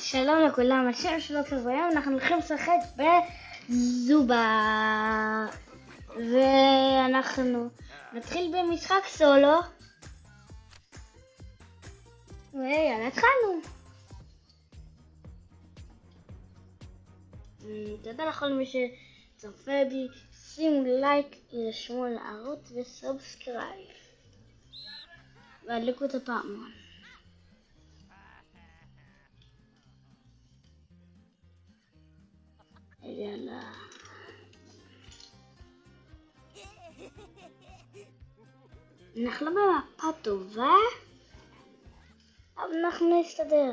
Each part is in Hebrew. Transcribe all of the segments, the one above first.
שלום לכולם, השם שלו טוב, היום אנחנו הולכים לשחק בזובה ואנחנו נתחיל במשחק סולו ויאללה התחלנו. תודה לכל מי שצופה בי, שימו לייק, ירשמו לערוץ וסובסקרייב והדליקו את הפעמון. יאללה. אנחנו במפה טובה, אבל אנחנו נסתדר.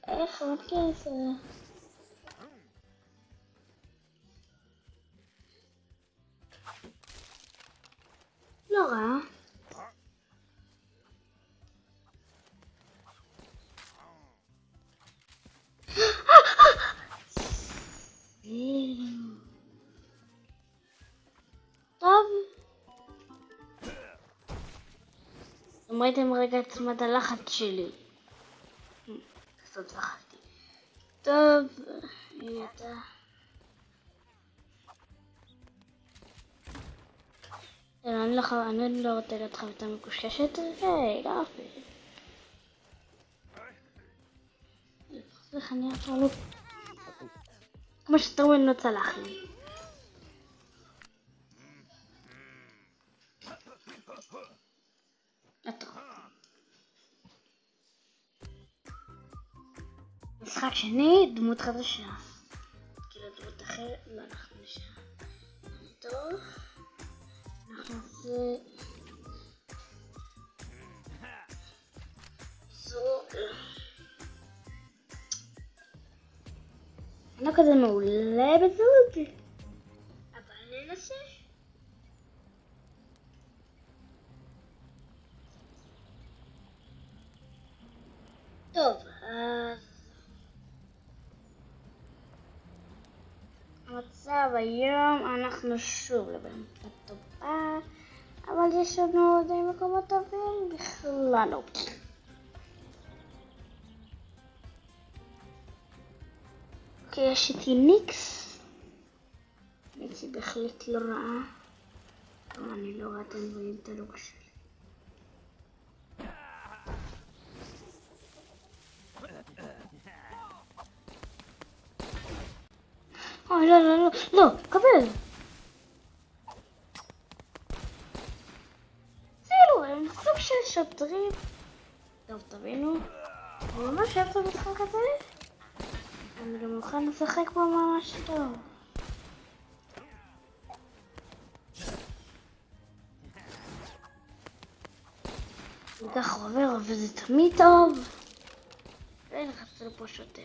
איך מכיר את זה? לא רע. טוב, אם ראיתם רגע את צמד הלחץ שלי, קצת לחצתי. טוב, אתה אני לא רוצה להיות חביתה מקוששת, לא אפילו. איך אני אפילו כמו שטרווין לא צלח לי. משחק שני, דמות חדשה. כאילו דמות אחרת, לא אנחנו נשאר. טוב, אנחנו נעשה זוג. אני לא כזה מעולה בזוג, אבל ננסה. טוב, אז המצב היום אנחנו שוב במפה טובה, אבל יש לנו עוד מקומות טובים בכלל לא. אוקיי, יש איתי ניקס. ניקס היא בהחלט לא רעה. אני לא רואה, אתם רואים את הלוגו שלי. אוי, לא, לא, לא, לא, קבל. זהו, הם סוג של שוטרים. טוב, תבינו, אני ממש אוהב את המשחק הזה. אני גם מוכן לשחק בו ממש טוב. וכך עובר, וזה תמיד טוב. ונכנסו לפה שוטר.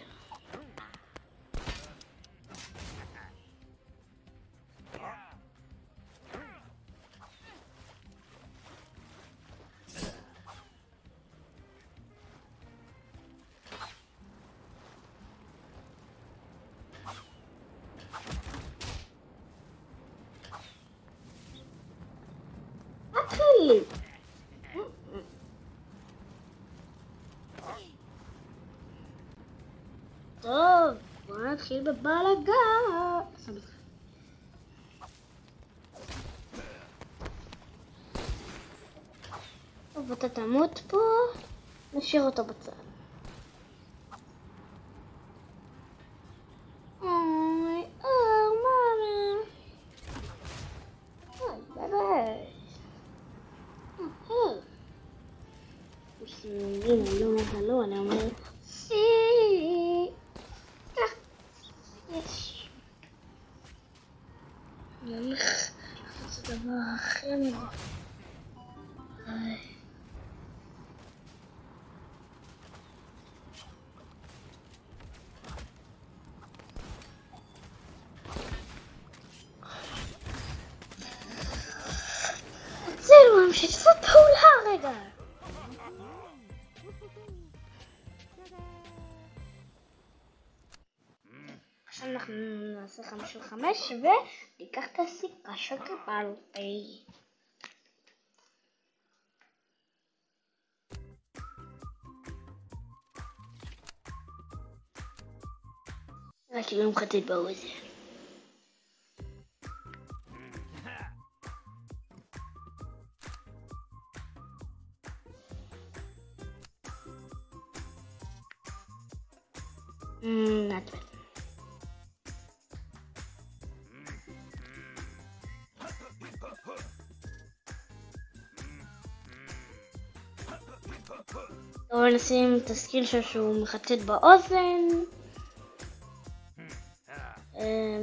מתחיל! טוב, בוא נתחיל בבלגן. טוב, אתה תמות פה, נשאיר אותו בצד. אוי, מאמה. אוי, ביי ביי. הנה, לא מזלו, אני אומרת סי. יש. אני הולך לעשות את הדבר הכי מדי. זהו, שתעשו פעולה רגע. עכשיו אנחנו נעשה 5-5 וניקח את הסיכה שקיבלתי. כאילו מחטט באוזן. Not bad. טוב, נשים את הסקיל שלו שהוא מחטט באוזן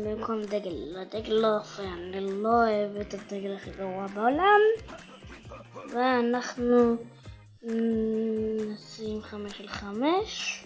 במקום דגל. הדגל לא יפה, אני לא אוהב את הדגל הכי גרוע בעולם. ואנחנו נשים 5 על 5.